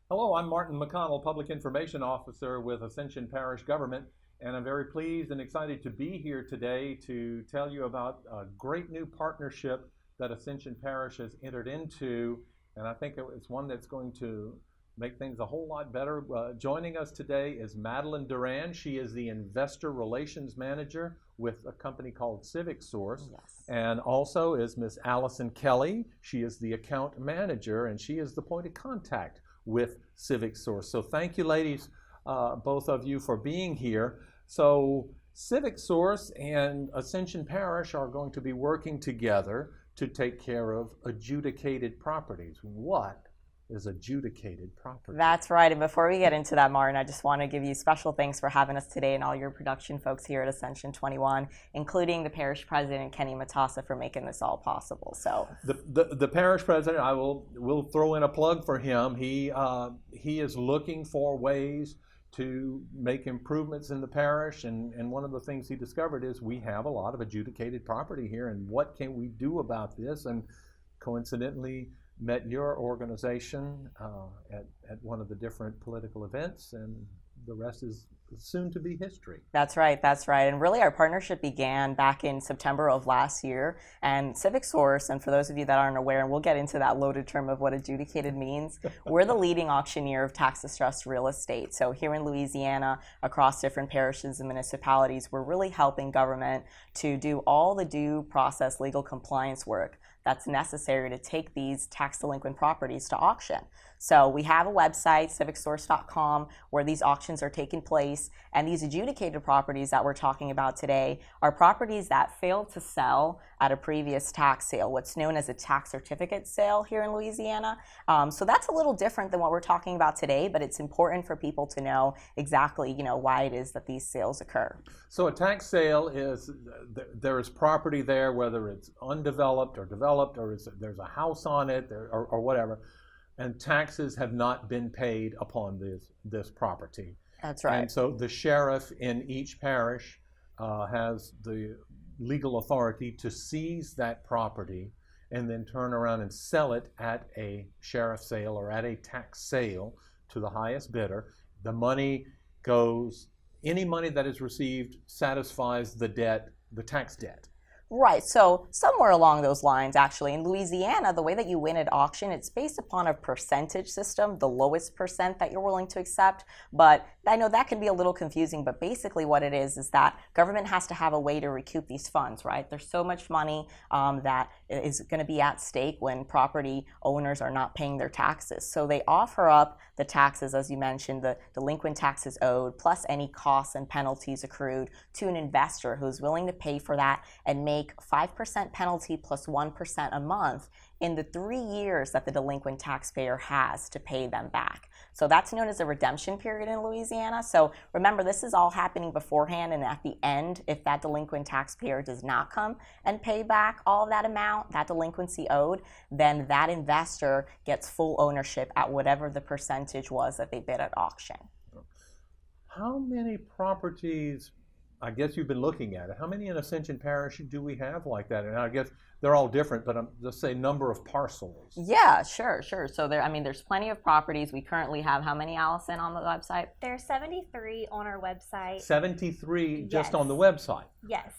Hello, I'm Martin McConnell, Public Information Officer with Ascension Parish Government, and I'm very pleased and excited to be here today to tell you about a great new partnership that Ascension Parish has entered into, and I think it's one that's going to make things a whole lot better. Joining us today is Madeline Duran. She is the Investor Relations Manager with a company called CivicSource. Yes. And also is Miss Allison Kelly. She is the Account Manager, and she is the point of contact with CivicSource. So thank you, ladies, both of you, for being here. So CivicSource and Ascension Parish are going to be working together to take care of adjudicated properties. What is adjudicated property? That's right. And before we get into that, Martin, I just want to give you special thanks for having us today and all your production folks here at Ascension 21, including the parish president, Kenny Matassa, for making this all possible. So the parish president, we'll throw in a plug for him. He is looking for ways to make improvements in the parish, and one of the things he discovered is we have a lot of adjudicated property here, and what can we do about this? And coincidentally met your organization at one of the different political events, and the rest is soon to be history. That's right, that's right. And really our partnership began back in September of last year, and CivicSource, and for those of you that aren't aware, and we'll get into that loaded term of what adjudicated means, we're the leading auctioneer of tax-distressed real estate. So here in Louisiana, across different parishes and municipalities, we're really helping government to do all the due process legal compliance work that's necessary to take these tax delinquent properties to auction. So we have a website, CivicSource.com, where these auctions are taking place, and these adjudicated properties that we're talking about today are properties that failed to sell at a previous tax sale, what's known as a tax certificate sale here in Louisiana. So that's a little different than what we're talking about today, but it's important for people to know exactly, why it is that these sales occur. So a tax sale is, there is property there, whether it's undeveloped or developed, or there's a house on it, or whatever, and taxes have not been paid upon this property. That's right. And so the sheriff in each parish has the legal authority to seize that property and then turn around and sell it at a sheriff sale or at a tax sale to the highest bidder. The money goes, any money that is received satisfies the debt, the tax debt. Right, so somewhere along those lines, actually. In Louisiana, the way that you win at auction, it's based upon a percentage system, the lowest percent that you're willing to accept. But I know that can be a little confusing, but basically what it is that government has to have a way to recoup these funds, right? There's so much money that is going to be at stake when property owners are not paying their taxes. So they offer up the taxes, as you mentioned, the delinquent taxes owed, plus any costs and penalties accrued to an investor who's willing to pay for that and make 5% penalty plus 1% a month in the 3 years that the delinquent taxpayer has to pay them back. So that's known as a redemption period in Louisiana. So remember, this is all happening beforehand, and at the end, if that delinquent taxpayer does not come and pay back all of that amount, that delinquency owed, then that investor gets full ownership at whatever the percentage was that they bid at auction. How many properties, I guess you've been looking at it, how many in Ascension Parish do we have like that? And I guess they're all different, but let's say number of parcels. Yeah, sure. So there's plenty of properties. We currently have how many, Allison, on the website? There's 73 on our website. 73 just Yes. on the website. Yes.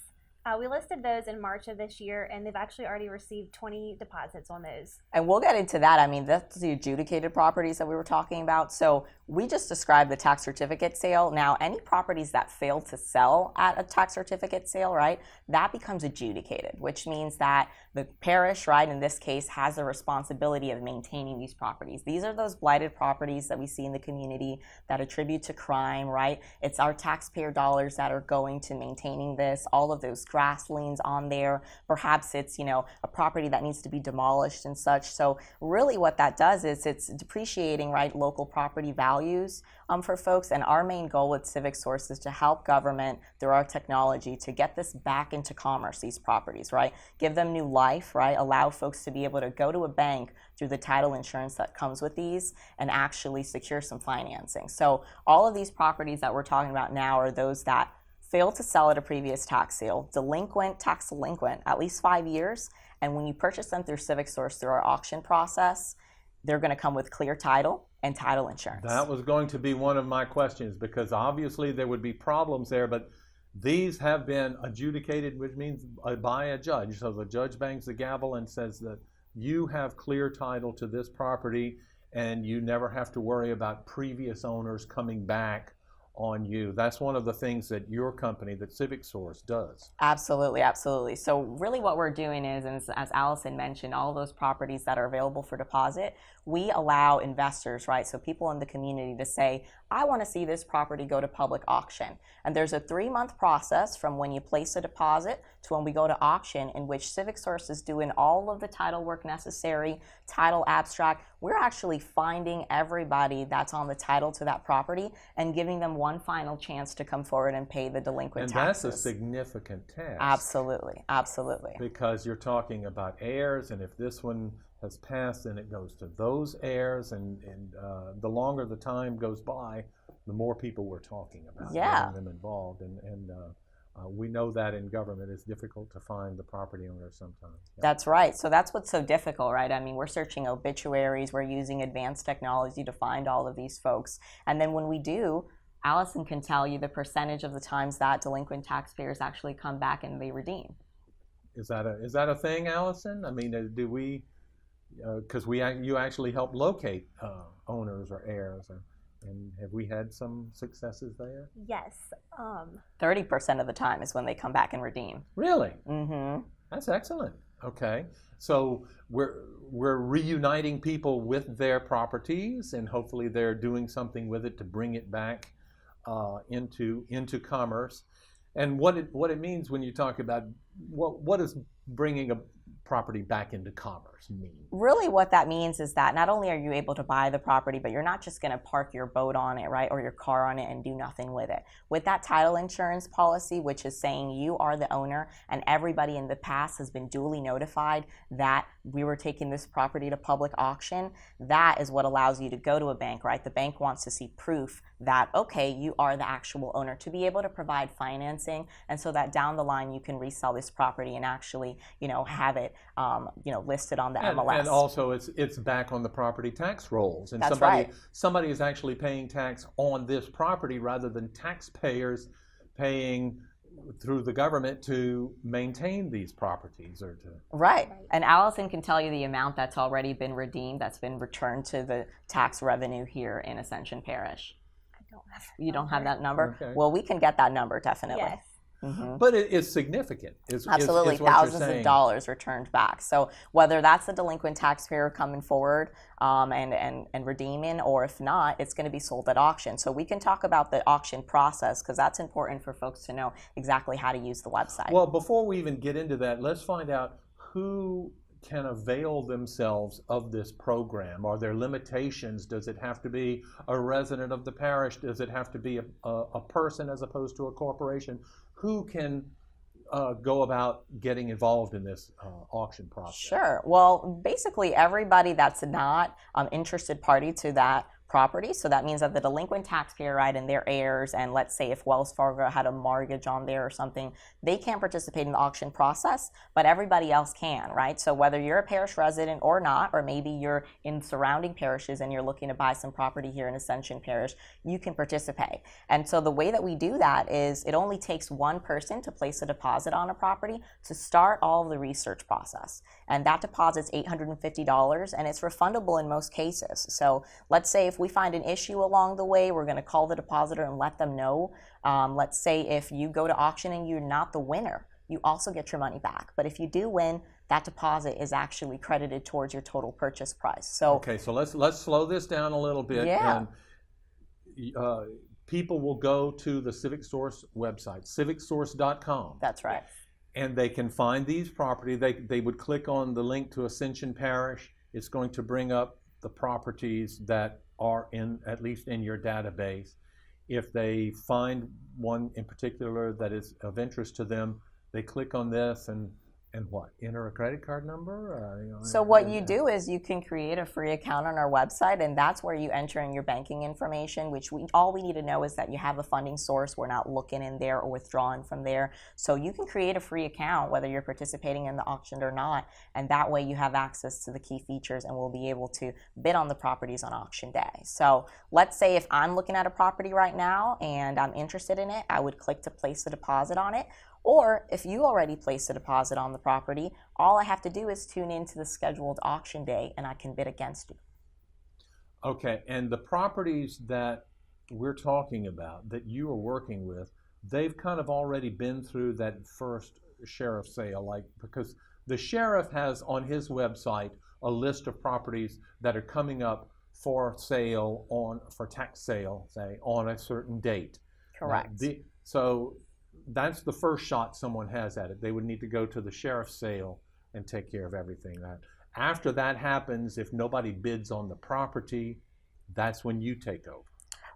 We listed those in March of this year, and they've actually already received 20 deposits on those. And we'll get into that. That's the adjudicated properties that we were talking about. So we just described the tax certificate sale. Now, any properties that fail to sell at a tax certificate sale, right, that becomes adjudicated, which means that the parish, right, in this case, has the responsibility of maintaining these properties. These are those blighted properties that we see in the community that attribute to crime, right? It's our taxpayer dollars that are going to maintaining this, all of those grass liens on there. Perhaps it's, a property that needs to be demolished and such. So really what that does is it's depreciating, right, local property values for folks. And our main goal with CivicSource is to help government through our technology to get this back into commerce, these properties, right? Give them new life, right? Allow folks to be able to go to a bank through the title insurance that comes with these and actually secure some financing. So all of these properties that we're talking about now are those that failed to sell at a previous tax sale, tax delinquent, at least 5 years. And when you purchase them through CivicSource, through our auction process, they're going to come with clear title and title insurance. That was going to be one of my questions, because obviously there would be problems there, but these have been adjudicated, which means by a judge. So the judge bangs the gavel and says that you have clear title to this property, and you never have to worry about previous owners coming back on you. That's one of the things that your company, that CivicSource, does. Absolutely, absolutely. So really what we're doing is, and as Allison mentioned, all those properties that are available for deposit, we allow investors, right, so people in the community to say, I want to see this property go to public auction. And there's a 3-month process from when you place a deposit to when we go to auction, in which CivicSource is doing all of the title work necessary, title abstract. We're actually finding everybody that's on the title to that property and giving them one final chance to come forward and pay the delinquent taxes. And that's a significant task. Absolutely, absolutely. Because you're talking about heirs, and if this one has passed, then it goes to those heirs, and the longer the time goes by, the more people we're talking about, getting them involved. And we know that in government it's difficult to find the property owner sometimes. Yeah. That's right. So that's what's so difficult, right? I mean, we're searching obituaries, we're using advanced technology to find all of these folks. And then when we do, Allison can tell you the percentage of the times that delinquent taxpayers actually come back and they redeem. Is that a thing, Allison? I mean, do we, because you actually help locate owners or heirs, and have we had some successes there? Yes. 30% of the time is when they come back and redeem. Really? Mm-hmm. That's excellent. Okay, so we're reuniting people with their properties, and hopefully they're doing something with it to bring it back into commerce. And what it means when you talk about what does bringing a property back into commerce mean? Really what that means is that not only are you able to buy the property, but you're not just going to park your boat on it, right, or your car on it and do nothing with it. With that title insurance policy, which is saying you are the owner and everybody in the past has been duly notified that we were taking this property to public auction, that is what allows you to go to a bank, right? The bank wants to see proof that, okay, you are the actual owner, to be able to provide financing, and so that down the line you can resell this property and actually, have it, listed on the MLS. And also, it's back on the property tax rolls, and That's somebody is actually paying tax on this property rather than taxpayers paying through the government to maintain these properties or to. Right. And Allison can tell you the amount that's already been redeemed, that's been returned to the tax revenue here in Ascension Parish. You don't have that number? Okay. Well, we can get that number, definitely. Yes. Mm-hmm. But it is significant. Absolutely, is what thousands you're saying. of dollars returned back. So whether that's the delinquent taxpayer coming forward and redeeming, or if not, it's going to be sold at auction. So we can talk about the auction process, because that's important for folks to know exactly how to use the website. Well, before we even get into that, let's find out who can avail themselves of this program. Are there limitations? Does it have to be a resident of the parish? Does it have to be a person as opposed to a corporation? Who can go about getting involved in this auction process? Sure. Well, basically everybody that's not interested party to that property. So that means that the delinquent taxpayer, right, and their heirs, and let's say if Wells Fargo had a mortgage on there or something, they can't participate in the auction process, but everybody else can, right? So whether you're a parish resident or not, or maybe you're in surrounding parishes and you're looking to buy some property here in Ascension Parish, you can participate. And so the way that we do that is it only takes one person to place a deposit on a property to start all of the research process. And that deposit's $850, and it's refundable in most cases. So let's say if we find an issue along the way, we're going to call the depositor and let them know. Let's say if you go to auction and you're not the winner, you also get your money back. But if you do win, that deposit is actually credited towards your total purchase price. So okay, so let's slow this down a little bit. Yeah. And people will go to the CivicSource website, CivicSource.com. that's right. And they can find these property. They would click on the link to Ascension Parish. It's going to bring up the properties that are at least in your database. If they find one in particular that is of interest to them, they click on this, and And what? Enter a credit card number? So what you do is you can create a free account on our website, and that's where you enter in your banking information, which all we need to know is that you have a funding source. We're not looking in there or withdrawing from there. So you can create a free account whether you're participating in the auction or not, and that way you have access to the key features and will be able to bid on the properties on auction day. So let's say if I'm looking at a property right now and I'm interested in it, I would click to place a deposit on it. Or if you already placed a deposit on the property, all I have to do is tune into the scheduled auction day and I can bid against you. Okay, and the properties that we're talking about that you are working with, they've kind of already been through that first sheriff sale, because the sheriff has on his website a list of properties that are coming up for sale for tax sale, say, on a certain date. Correct. So that's the first shot someone has at it. They would need to go to the sheriff's sale and take care of everything. After that happens, if nobody bids on the property, that's when you take over.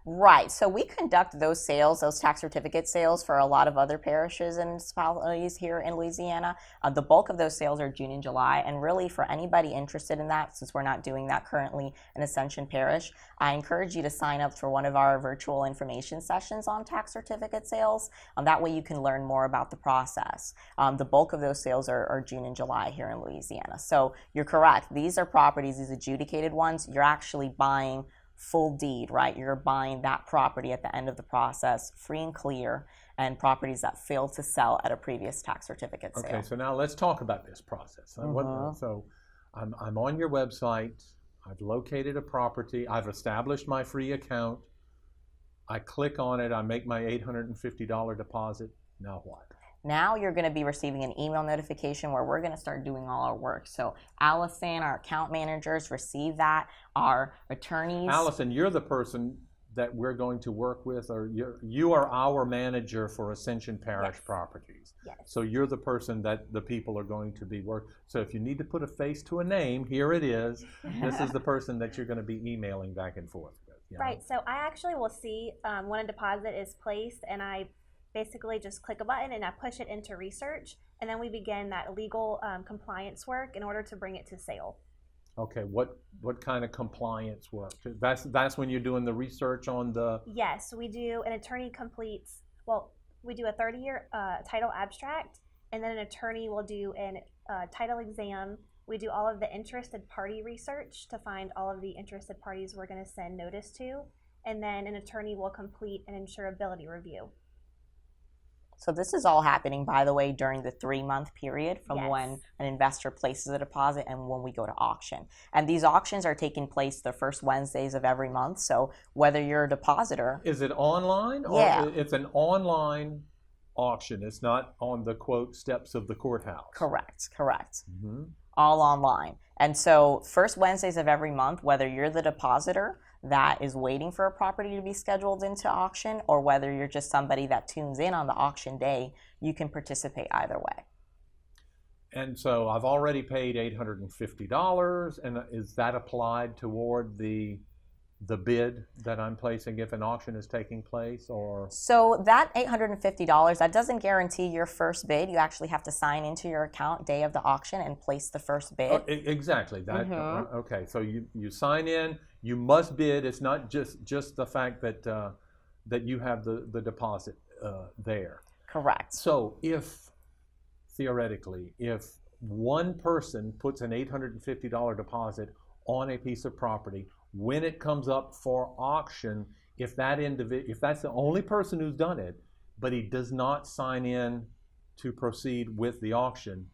Right. So we conduct those sales, those tax certificate sales, for a lot of other parishes and municipalities here in Louisiana. The bulk of those sales are June and July. And really, for anybody interested in that, since we're not doing that currently in Ascension Parish, I encourage you to sign up for one of our virtual information sessions on tax certificate sales. That way you can learn more about the process. The bulk of those sales are June and July here in Louisiana. So you're correct. These are properties, these adjudicated ones. You're actually buying full deed, right? You're buying that property at the end of the process, free and clear, and properties that failed to sell at a previous tax certificate sale. Okay, so now let's talk about this process. So I'm on your website, I've located a property, I've established my free account, I click on it, I make my $850 deposit, now what? Now you're going to be receiving an email notification where we're going to start doing all our work. So Allison, our account managers, receive that. Our attorneys. Allison, you're the person that we're going to work with, or you are our manager for Ascension Parish properties. Yes. So you're the person that the people are going to be working. So if you need to put a face to a name, here it is. This is the person that you're going to be emailing back and forth with. Right. So I actually will see when a deposit is placed, and I basically just click a button and I push it into research, and then we begin that legal compliance work in order to bring it to sale. Okay, what kind of compliance work? That's when you're doing the research on the... Yes, we do. An attorney completes, we do a 30-year title abstract, and then an attorney will do a title exam. We do all of the interested party research to find all of the interested parties we're going to send notice to, and then an attorney will complete an insurability review. So this is all happening, by the way, during the 3-month period from when an investor places a deposit and when we go to auction. And these auctions are taking place the first Wednesdays of every month. So whether you're a depositor... Is it online? Yeah. Or it's an online auction. It's not on the, quote, steps of the courthouse. Correct. Mm-hmm. All online. And so first Wednesdays of every month, whether you're the depositor that is waiting for a property to be scheduled into auction, or whether you're just somebody that tunes in on the auction day, you can participate either way. And so I've already paid $850, and is that applied toward the bid that I'm placing if an auction is taking place, or? So that $850, that doesn't guarantee your first bid. You actually have to sign into your account day of the auction and place the first bid. Oh, exactly. That, okay, so you sign in, you must bid. It's not just the fact that you have the deposit there. Correct. So theoretically, if one person puts an $850 deposit on a piece of property, when it comes up for auction, if that's the only person who's done it, but he does not sign in to proceed with the auction.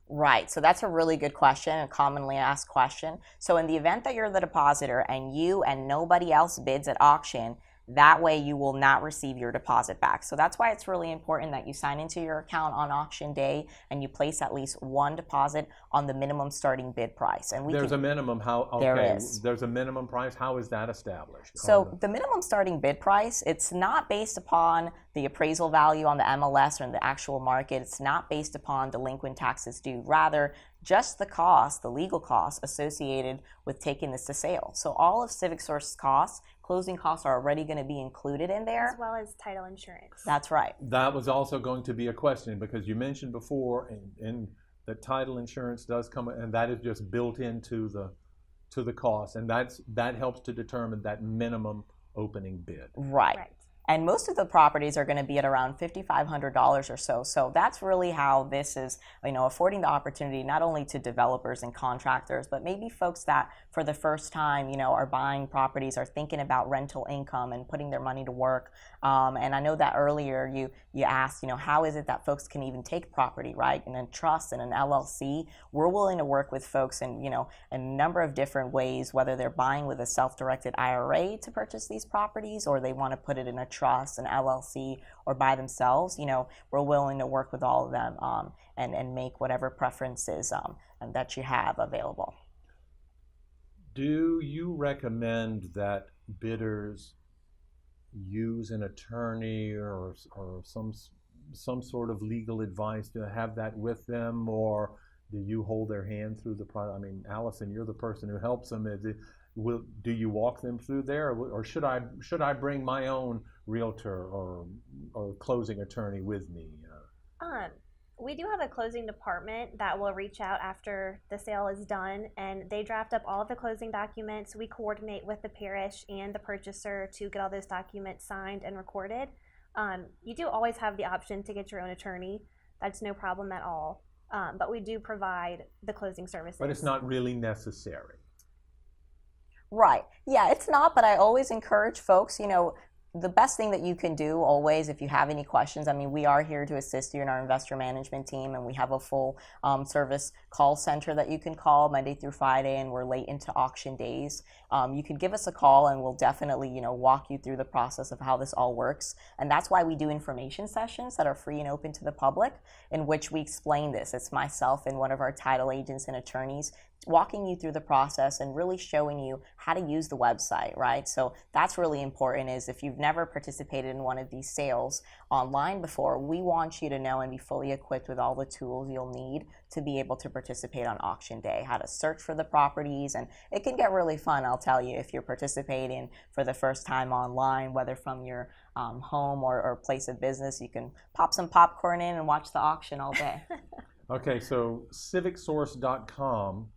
Right. So that's a really good question, a commonly asked question. So in the event that you're the depositor and you and nobody else bids at auction, that way you will not receive your deposit back. So that's why it's really important that you sign into your account on auction day and you place at least one deposit on the minimum starting bid price. And there's a minimum. There is. There's a minimum price. How is that established? So the minimum starting bid price, it's not based upon the appraisal value on the MLS or in the actual market. It's not based upon delinquent taxes due. Rather, just the cost, the legal costs associated with taking this to sale. So all of CivicSource's costs, closing costs, are already going to be included in there. As well as title insurance. That's right. That was also going to be a question, because you mentioned before, and that title insurance does come, and that is just built into the cost, and that helps to determine that minimum opening bid. Right. Right. And most of the properties are going to be at around $5,500 or so. So that's really how this is, affording the opportunity not only to developers and contractors, but maybe folks that for the first time, are buying properties, are thinking about rental income and putting their money to work. And I know that earlier you asked, how is it that folks can even take property, right? In a trust and an LLC, we're willing to work with folks in, a number of different ways, whether they're buying with a self-directed IRA to purchase these properties, or they want to put it in a trust, an LLC, or by themselves. We're willing to work with all of them and make whatever preferences and that you have available. Do you recommend that bidders use an attorney or some sort of legal advice to have that with them, or do you hold their hand through the process? I mean, Allison, you're the person who helps them. Do you walk them through there, or should I bring my own realtor or closing attorney with me? We do have a closing department that will reach out after the sale is done, and they draft up all of the closing documents. We coordinate with the parish and the purchaser to get all those documents signed and recorded. You do always have the option to get your own attorney. That's no problem at all. But we do provide the closing services. But it's not really necessary. Right. Yeah, it's not, but I always encourage folks, the best thing that you can do always, if you have any questions, I mean, we are here to assist you in our investor management team, and we have a full service call center that you can call Monday through Friday, and we're late into auction days. You can give us a call, and we'll definitely, walk you through the process of how this all works. And that's why we do information sessions that are free and open to the public, in which we explain this. It's myself and one of our title agents and attorneys walking you through the process and really showing you how to use the website, right? So that's really important, is if you've never participated in one of these sales online before, we want you to know and be fully equipped with all the tools you'll need to be able to participate on auction day, how to search for the properties. And it can get really fun, I'll tell you, if you're participating for the first time online, whether from your home or place of business. You can pop some popcorn in and watch the auction all day. Okay, so CivicSource.com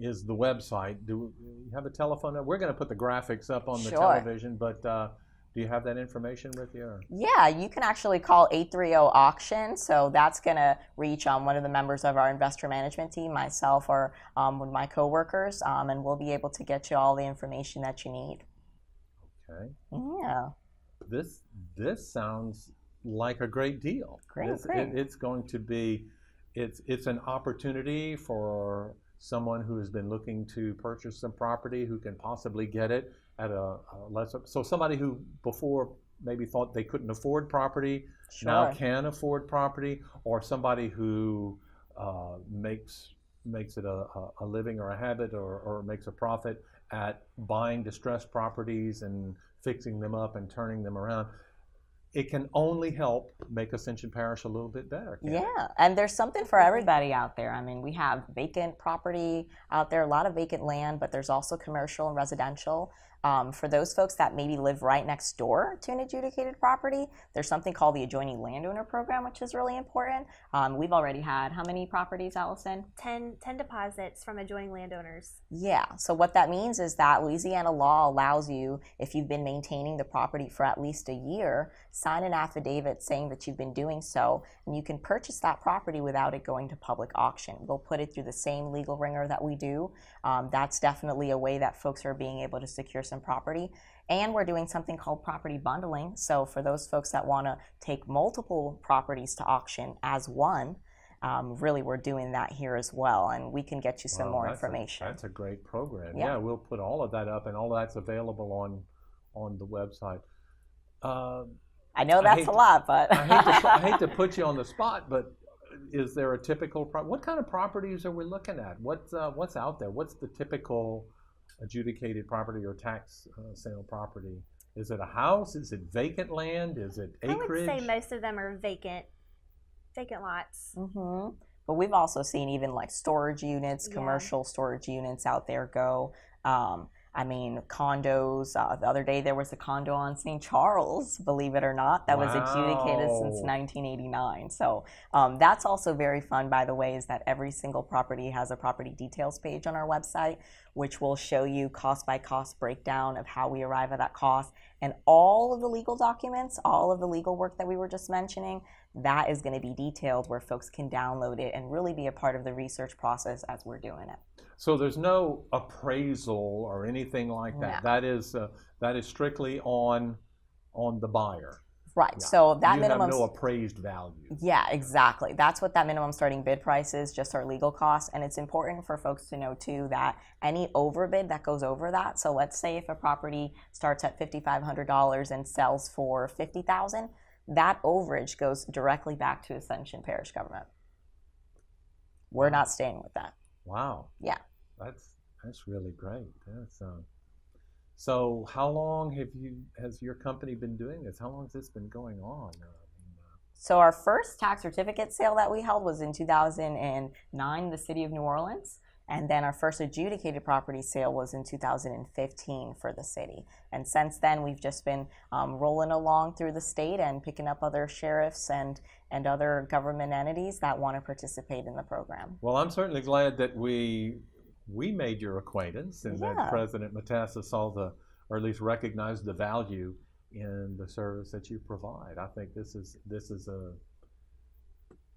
is the website. Do you have a telephone number? We're going to put the graphics up on the television, but do you have that information with you? Or? Yeah, you can actually call 830-AUCTION. So that's going to reach one of the members of our investor management team, myself, or one of my coworkers, and we'll be able to get you all the information that you need. Okay. Yeah. This sounds like a great deal. Great. It's going to be, it's an opportunity for someone who has been looking to purchase some property, who can possibly get it at a lesser. So somebody who before maybe thought they couldn't afford property, now can afford property, or somebody who makes it a living or a habit, or makes a profit at buying distressed properties and fixing them up and turning them around. It can only help make Ascension Parish a little bit better. Yeah, and there's something for everybody out there. I mean, we have vacant property out there, a lot of vacant land, but there's also commercial and residential. For those folks that maybe live right next door to an adjudicated property, there's something called the Adjoining Landowner Program, which is really important. We've already had how many properties, Allison? 10 deposits from adjoining landowners. Yeah, so what that means is that Louisiana law allows you, if you've been maintaining the property for at least a year, sign an affidavit saying that you've been doing so, and you can purchase that property without it going to public auction. We'll put it through the same legal ringer that we do. That's definitely a way that folks are being able to secure some property. And we're doing something called property bundling. So for those folks that want to take multiple properties to auction as one, really we're doing that here as well, and we can get you some more information. That's a great program. Yeah, we'll put all of that up, and all that's available on the website. I know that's a lot, but I hate to put you on the spot, but is there a typical what kind of properties are we looking at? What's out there? What's the typical adjudicated property or tax sale property? Is it a house? Is it vacant land? Is it acreage? I would say most of them are vacant lots. Mm-hmm. But we've also seen even like storage units, commercial storage units out there go. I mean, condos. The other day there was a condo on St. Charles, believe it or not, that was adjudicated since Wow. 1989. So that's also very fun, by the way, is that every single property has a property details page on our website, which will show you cost by cost breakdown of how we arrive at that cost. And all of the legal documents, all of the legal work that we were just mentioning, that is going to be detailed where folks can download it and really be a part of the research process as we're doing it. So there's no appraisal or anything like that. No. That is strictly on the buyer. Right. Yeah. So that You minimum. have no appraised value. Yeah, exactly. That's what that minimum starting bid price is, just our legal costs. And it's important for folks to know too that any overbid that goes over that. So let's say if a property starts at $5,500 and sells for $50,000, that overage goes directly back to Ascension Parish government. We're not staying with that. Wow. Yeah. That's really great. So how long has your company been doing this? How long has this been going on? So our first tax certificate sale that we held was in 2009 in the city of New Orleans. And then our first adjudicated property sale was in 2015 for the city. And since then, we've just been rolling along through the state and picking up other sheriffs and other government entities that want to participate in the program. Well, I'm certainly glad that we made your acquaintance and that Yeah. President Matassa saw or at least recognized the value in the service that you provide. I think this is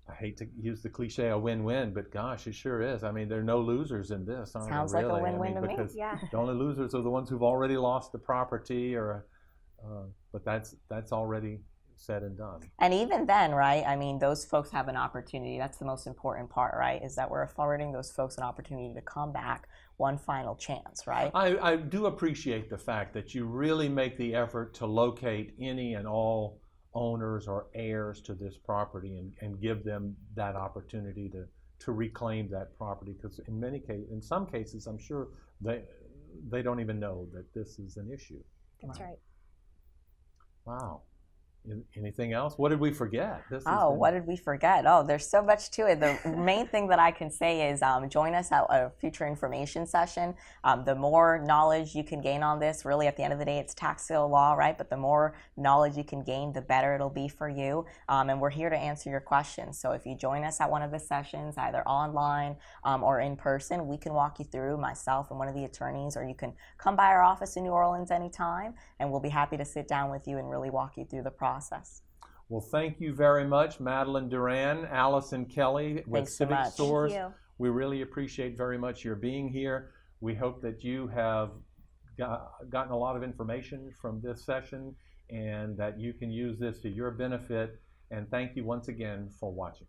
I hate to use the cliche a win-win, but gosh, it sure is. I mean, there are no losers in this. Aren't Sounds there, like a really? win-win to me. Because Yeah. the only losers are the ones who've already lost the property, but that's already said and done. And even then, right, I mean, those folks have an opportunity. That's the most important part, right, is that we're affording those folks an opportunity to come back one final chance, right? I do appreciate the fact that you really make the effort to locate any and all owners or heirs to this property and give them that opportunity to reclaim that property, because in some cases, I'm sure they don't even know that this is an issue. That's right. Wow. Anything else? What did we forget? What did we forget? Oh, there's so much to it. The main thing that I can say is join us at a future information session. The more knowledge you can gain on this, really at the end of the day, it's tax sale law, right? But the more knowledge you can gain, the better it'll be for you. And we're here to answer your questions. So if you join us at one of the sessions, either online or in person, we can walk you through, myself and one of the attorneys, or you can come by our office in New Orleans anytime, and we'll be happy to sit down with you and really walk you through the process. Well, thank you very much, Madeline Duran, Allison Kelly with Thanks so much. CivicSource. Thank you. We really appreciate very much your being here. We hope that you have gotten a lot of information from this session and that you can use this to your benefit. And thank you once again for watching.